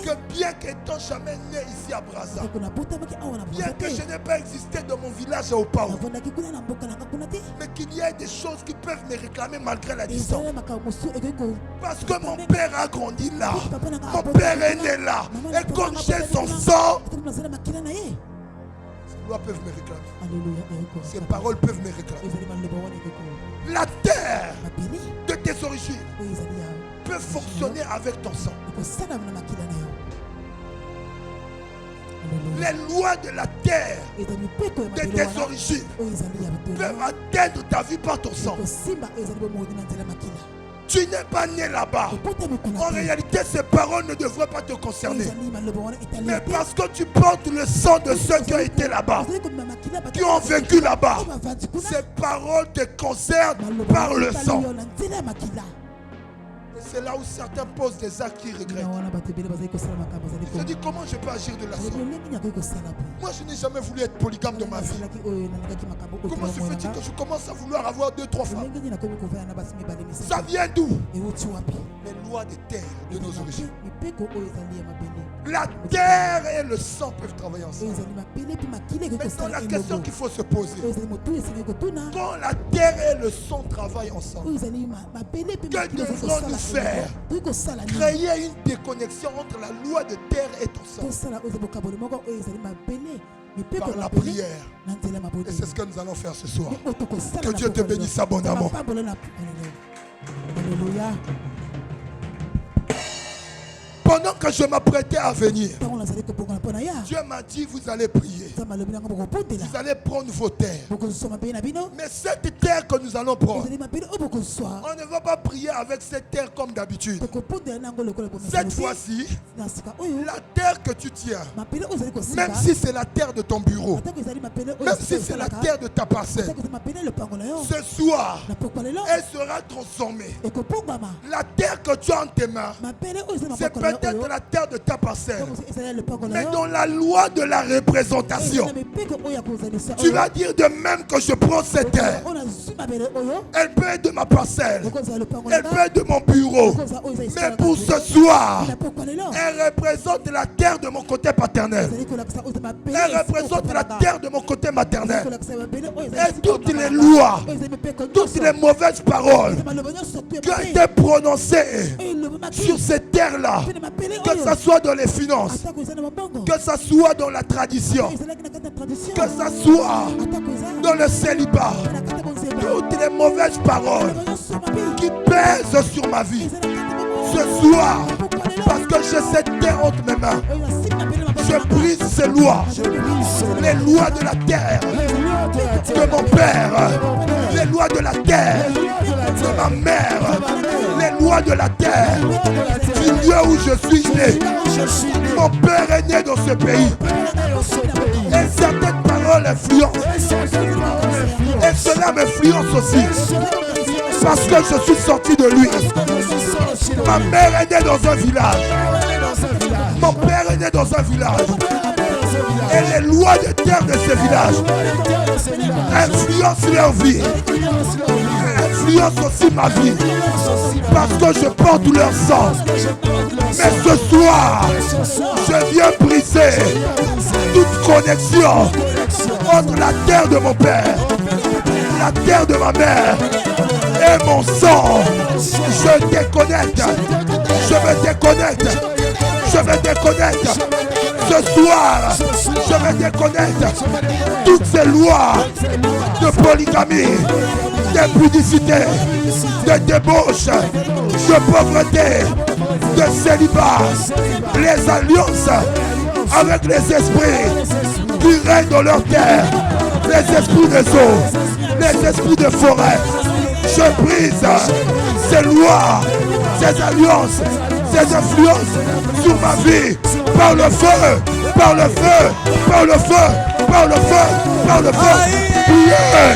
que bien qu'étant jamais né ici à Brazza, bien que je n'ai pas existé dans mon village à Opao, mais qu'il y ait des choses qui peuvent me réclamer malgré la distance. Parce que mon père a grandi là, mon père est né là, et quand j'ai son sang, ces lois peuvent me réclamer. Ces paroles peuvent me réclamer. La terre de tes origines peut fonctionner avec ton sang. Les lois de la terre de tes origines peuvent atteindre ta vie par ton sang. Tu n'es pas né là-bas. En réalité, ces paroles ne devraient pas te concerner. Mais parce que tu portes le sang de ceux qui ont été là-bas, qui ont vécu là-bas, ces paroles te concernent par le sang. C'est là où certains posent des actes qui regrettent. Je dis, comment je peux agir de la sorte? Moi, je n'ai jamais voulu être polygame dans ma vie. Comment se fait-il que je commence à vouloir avoir 2-3 femmes? Ça vient d'où? Les lois des terres de nos origines. La terre et le sang peuvent travailler ensemble. Maintenant, la question qu'il faut se poser, quand la terre et le sang travaillent ensemble, que devrons-nous faire? Créer une déconnexion entre la loi de terre et ton sang. Par la prière. Et c'est ce que nous allons faire ce soir. Que Dieu te bénisse abondamment. Alléluia. Pendant que je m'apprêtais à venir, Dieu m'a dit, vous allez prier. Vous allez prendre vos terres. Mais cette terre que nous allons prendre, on ne va pas prier avec cette terre comme d'habitude. Cette fois-ci, la terre que tu tiens, même si c'est la terre de ton bureau, même si c'est la terre de ta parcelle, ce soir, elle sera transformée. La terre que tu as en tes mains, c'est peut-être la terre de ta parcelle, mais dans la loi de la représentation, tu vas dire de même que je prends cette terre, Elle peut être de ma parcelle. Elle peut être de mon bureau. Mais pour ce soir, elle représente la terre de mon côté paternel. Elle représente la terre de mon côté maternel. Et toutes les lois, toutes les mauvaises paroles qui ont été prononcées sur ces terres-là, que ce soit dans les finances, que ce soit dans la tradition, que ce soit dans le célibat, toutes les mauvaises paroles qui pèsent sur ma vie. Ce soir, parce que j'ai cette terre entre mes mains, je brise ces lois, les lois de la terre de mon père, les lois de la terre de ma mère, les lois de la terre du lieu où je suis né. Mon père est né dans ce pays et certaines paroles influencent, et cela m'influence aussi parce que je suis sorti de lui. Ma mère est née dans un village, mon père est né dans un village, et les lois de terre de ce village influencent leur vie, influencent aussi ma vie, parce que je porte leur sang. Mais ce soir, je viens briser toute connexion entre la terre de mon père, la terre de ma mère et mon sang. Je déconnecte, je me déconnecte, je me déconnecte. Ce soir, je me déconnecte toutes ces lois de polygamie, d'impudicité, de débauche, de pauvreté, de célibat, les alliances avec les esprits qui règnent dans leur terre, les esprits des eaux, les esprits de forêt. Je brise ces lois, ces alliances, ces influences sur ma vie par le feu, par le feu, par le feu, par le feu, par le feu. Yeah.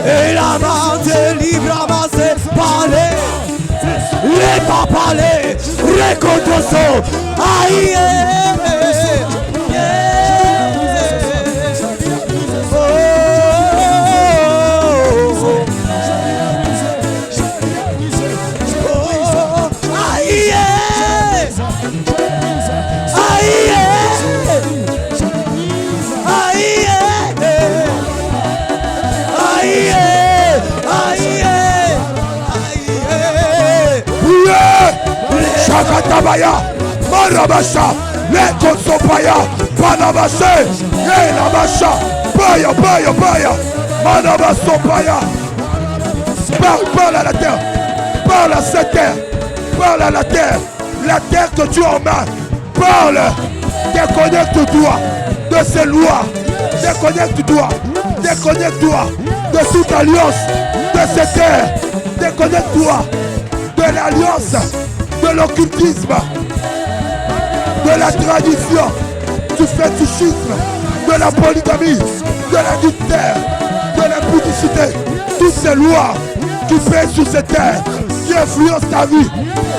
Et la main de libre avancée, parler, les pas parler, réconciliation, aïe, Shakatabaya, Marabasha, Lekosopaya, Panabashe, Elabasha, Baya, Baya, Baya, Manabasopaya. Parle à la terre, parle à cette terre, parle à la terre que tu as en main. Parle, déconnecte-toi de ces lois, déconnecte-toi de toute alliance de cette terre, déconnecte-toi de l'alliance, de l'occultisme, de la tradition, du fétichisme, de la polygamie, de l'adultère, de l'impudicité, toutes ces lois qui pèsent sur cette terre, qui influencent ta vie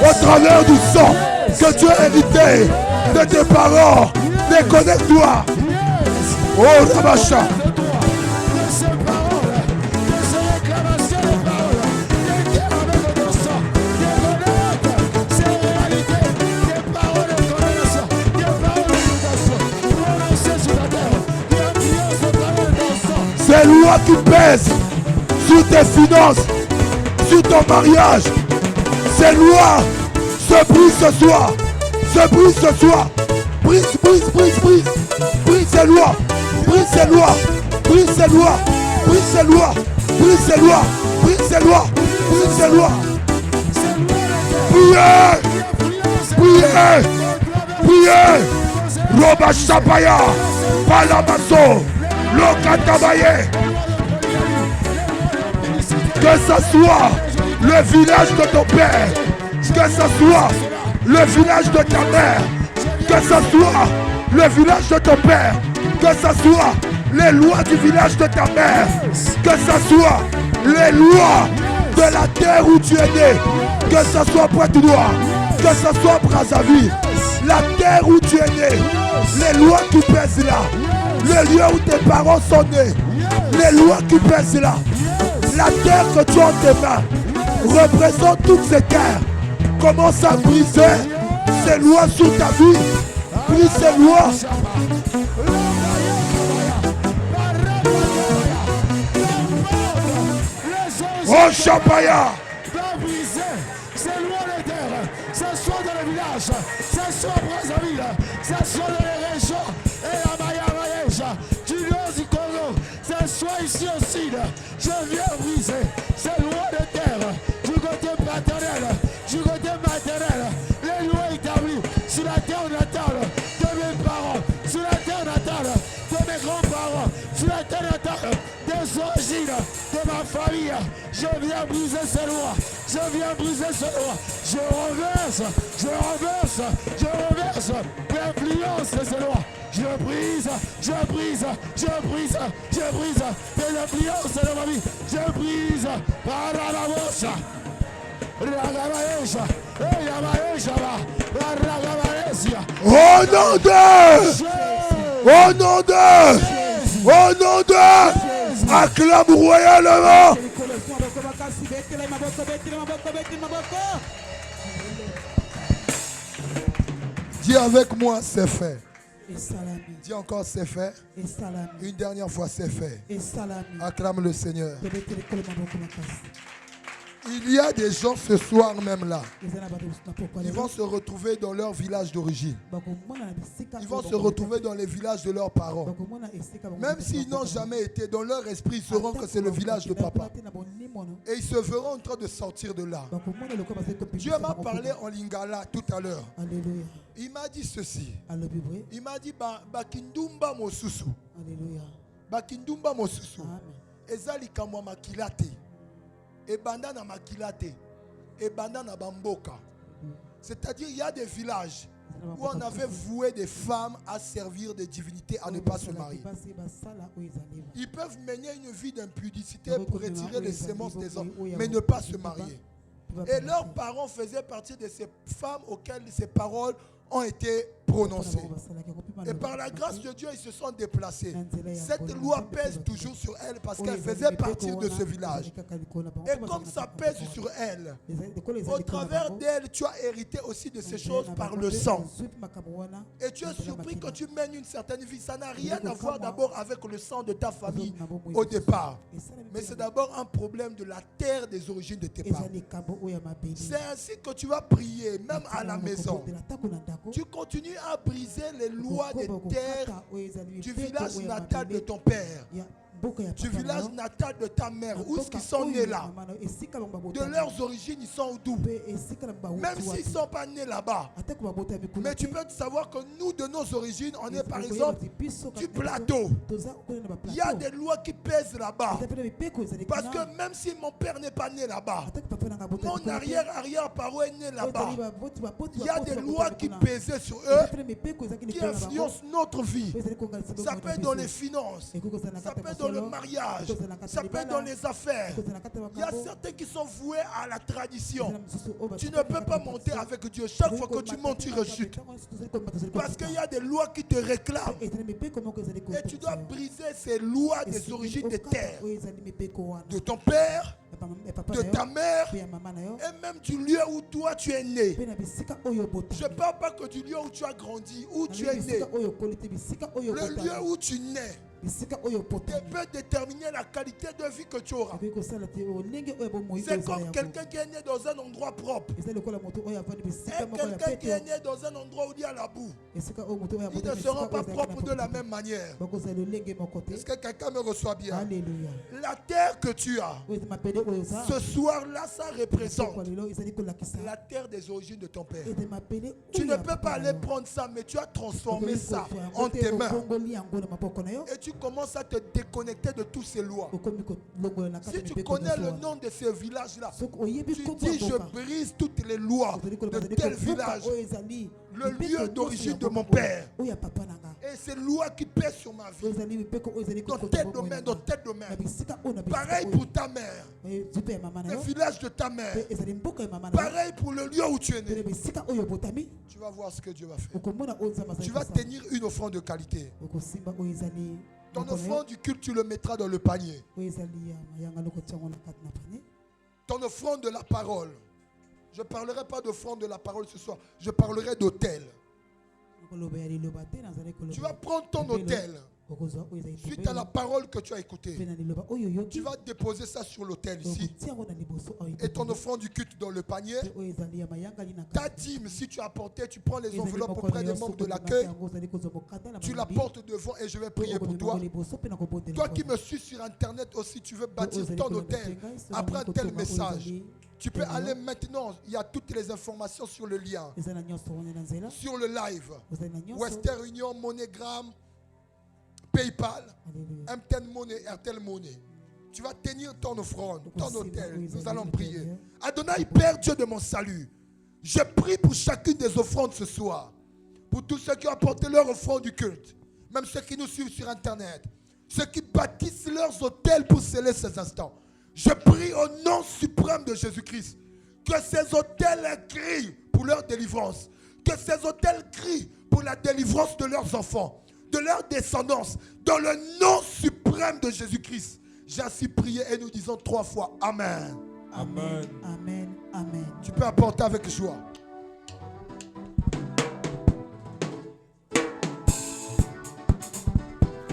au travers du sang que tu as hérité de tes parents. Déconnecte-toi. Oh Rabacha. Ces lois qui pèsent sur tes finances, sur ton mariage, ces lois se brisent ce soir, se brisent ce soir. Brise, brise, brise, brise, brise ces lois, brise ces lois, brise ces lois, brise ces lois, brise ces lois, brise ces lois, brise ces lois. Priez, priez, priez. prier. Roba Shapaya, Palamaso, Lokatabaye. Que ce soit le village de ton père, que ce soit le village de ta mère, que ce soit le village de ton père, que ce soit les lois du village de ta mère, que ce soit les lois de la terre où tu es né, que ce soit Pointe-Noire, que ce soit Brazzaville, la terre où tu es né, les lois qui pèsent là, le lieu où tes parents sont nés, les lois qui pèsent là, la terre que tu as en tes mains représente toutes ces terres. Commence à briser ces lois sur ta vie. Brise ces lois. Oh Chapaya. C'est loin des terres, c'est soit dans le village, c'est soit Brazzaville, c'est soit dans les régions, et la Maya du nord du Congo, c'est soit ici au sud, je viens briser ces lois des terres, du côté paternel, du côté maternel, les lois établies sur la terre natale de mes parents, sur la terre natale de mes grands-parents, sur la terre natale des origines de ma famille. Je viens briser ces lois, je viens briser ces lois, je renverse l'influence de ces lois. Je brise l'influence de ma vie, je brise par la bouche. Au nom de, acclame royalement. Dis avec moi, c'est fait. Dis encore, c'est fait. Une dernière fois, c'est fait. Acclame le Seigneur. Il y a des gens ce soir même là. Ils vont se retrouver dans leur village d'origine. Ils vont se retrouver dans les villages de leurs parents. Même s'ils n'ont jamais été dans leur esprit, ils sauront que c'est le village de papa. Et ils se verront en train de sortir de là. Dieu m'a parlé en lingala tout à l'heure. Il m'a dit ceci. Il m'a dit Bakindumba Mosusu. Bakindumba Mosusu. Ezali kamwa makilate. Et bandana makilate. Et bandana bamboka. C'est-à-dire il y a des villages où on avait voué des femmes à servir des divinités, à ne pas se marier. Ils peuvent mener une vie d'impudicité pour retirer les semences des hommes, mais ne pas se marier. Et leurs parents faisaient partie de ces femmes auxquelles ces paroles ont été prononcées. Et par la grâce de Dieu, ils se sont déplacés. Cette loi pèse toujours sur elles parce qu'elle faisait partie de ce village. Et comme ça pèse sur elles, au travers d'elles, tu as hérité aussi de ces choses par le sang. Et tu es surpris quand tu mènes une certaine vie. Ça n'a rien à voir d'abord avec le sang de ta famille au départ. Mais c'est d'abord un problème de la terre des origines de tes parents. C'est ainsi que tu vas prier, même à la maison. Tu continues à briser les lois des terres du village natal de ton père, du village natal de ta mère, où est-ce qu'ils sont nés là. De leurs origines, ils sont d'où? Même s'ils ne sont pas nés là-bas. Mais tu peux savoir que nous, de nos origines, on est par exemple du plateau. Il y a des lois qui pèsent là-bas. Parce que même si mon père n'est pas né là-bas, mon arrière-arrière-parent est né là-bas. Il y a des lois qui pèsent sur eux, qui influencent notre vie. Ça peut être dans les finances, ça peut être dans le mariage, ça peut être dans les affaires. Il y a certains qui sont voués à la tradition. Tu ne peux pas monter avec Dieu. Chaque fois que tu montes, tu rechutes. Parce qu'il y a des lois qui te réclament. Et tu dois briser ces lois des origines des terres, de ton père, de ta mère, et même du lieu où toi tu es né. Je ne parle pas que du lieu où tu as grandi, où tu es né. Le lieu où tu nais. peut déterminer la qualité de vie que tu auras. C'est comme quelqu'un qui est né dans un endroit propre. Et quelqu'un qui est né dans un endroit où il y a la boue. Ils ne seront pas propres de la même manière. Est-ce que quelqu'un me reçoit bien? Alléluia. La terre que tu as, ce soir-là, ça représente la terre des origines de ton père. Tu ne peux pas aller prendre ça, mais tu as transformé ça en tes mains. Et tu commences à te déconnecter de toutes ces lois. Si tu connais le nom de ces villages-là, tu dis je brise toutes les lois de tel village, le lieu d'origine de mon père. Et ces lois qui pèsent sur ma vie, dans tel domaine, dans tel domaine. Pareil pour ta mère, le village de ta mère. Pareil pour le lieu où tu es né. Tu vas voir ce que Dieu va faire. Tu vas tenir une offrande de qualité. Ton offrande du culte, tu le mettras dans le panier. Ton offrande de la parole. Je ne parlerai pas d'offrande de la parole ce soir. Je parlerai d'autel. Tu vas prendre ton autel. Suite à la parole que tu as écoutée, tu vas déposer ça sur l'autel ici. Et ton offrande du culte dans le panier. Ta dîme, si tu as apporté, tu prends les enveloppes auprès des membres de l'accueil. Tu la portes devant et je vais prier pour toi. Toi qui me suis sur internet aussi, tu veux bâtir ton hôtel après un tel message. Tu peux aller maintenant, il y a toutes les informations sur le lien, sur le live. Western Union, MoneyGram, PayPal, MTN Money, Airtel Money. Tu vas tenir ton offrande, ton hôtel. Nous allons prier. Adonai, Père Dieu de mon salut, je prie pour chacune des offrandes ce soir. Pour tous ceux qui ont apporté leur offrande du culte, même ceux qui nous suivent sur internet, ceux qui bâtissent leurs hôtels pour sceller ces instants. Je prie au nom suprême de Jésus-Christ que ces hôtels crient pour leur délivrance, que ces hôtels crient pour la délivrance de leurs enfants, de leur descendance, dans le nom suprême de Jésus-Christ. J'ai ainsi prié et nous disons 3 fois Amen. Amen. Amen. Amen. Tu peux apporter avec joie.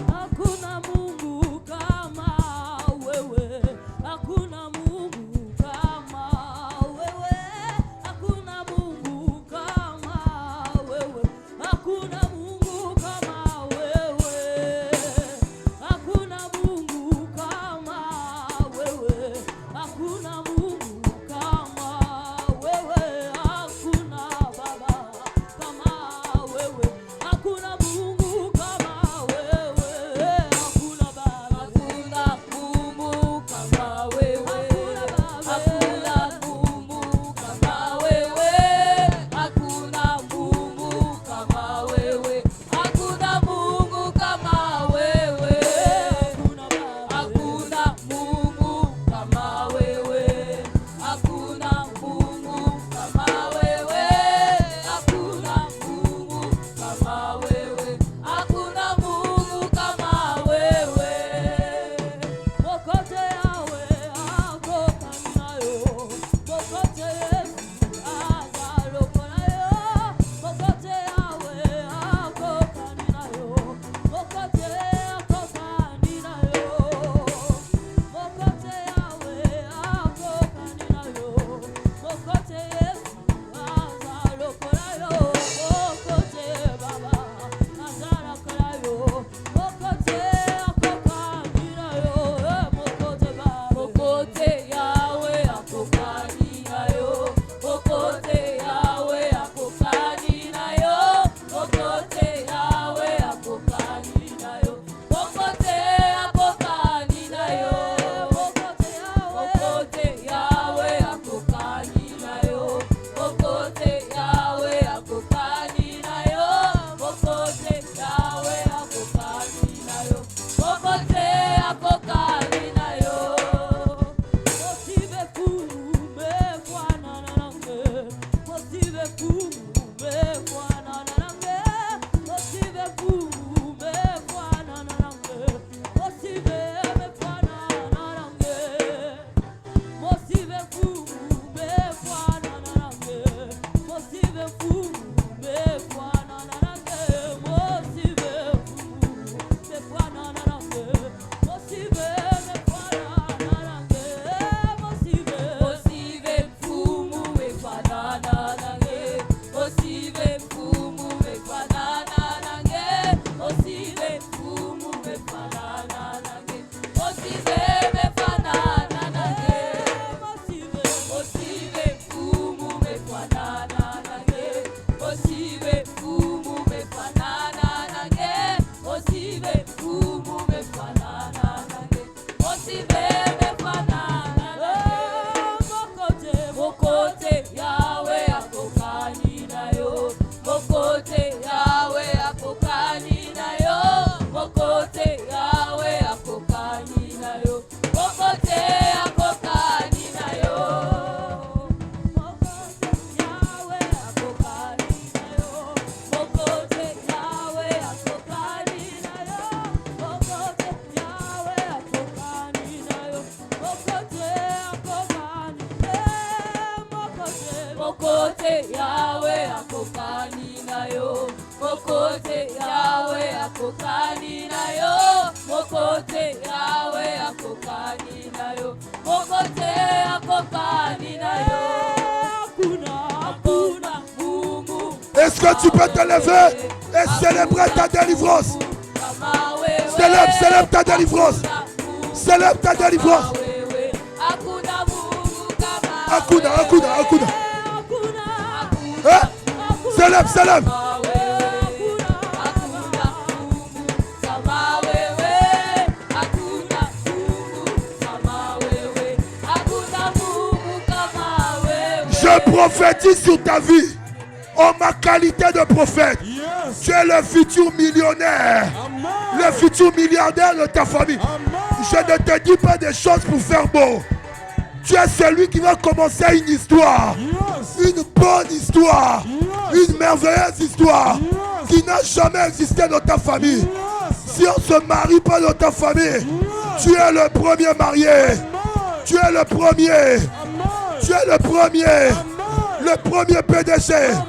Hakuna Mungu kama wewe. Mokote Yahweh akokani na yo. Mokote Yahweh akokani na yo. Mokote akokani na yo. Hakuna Mungu. Est-ce que tu peux te lever et célébrer ta délivrance? Célèbre ta délivrance. Célèbre ta délivrance. Hakuna. Hein? Célèbre. Je prophétise sur ta vie en ma qualité de prophète. Yes. Tu es le futur millionnaire. Amen. Le futur milliardaire de ta famille. Amen. Je ne te dis pas des choses pour faire beau. Tu es celui qui va commencer une histoire. Yes. Une bonne histoire. Yes. Une merveilleuse histoire. Yes. Qui n'a jamais existé dans ta famille. Yes. Si on ne se marie pas dans ta famille, yes. Tu es le premier marié. Amen. Tu es le premier. Amen. Tu es le premier. Amen. Le premier PDG. Amen.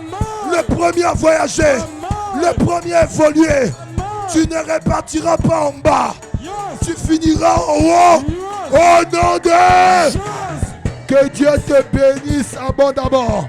Le premier à voyager. Amen. Le premier à évoluer. Amen. Tu ne répartiras pas en bas. Yes. Tu finiras en haut. Yes. Au nom de... Yes. Que Dieu te bénisse abondamment.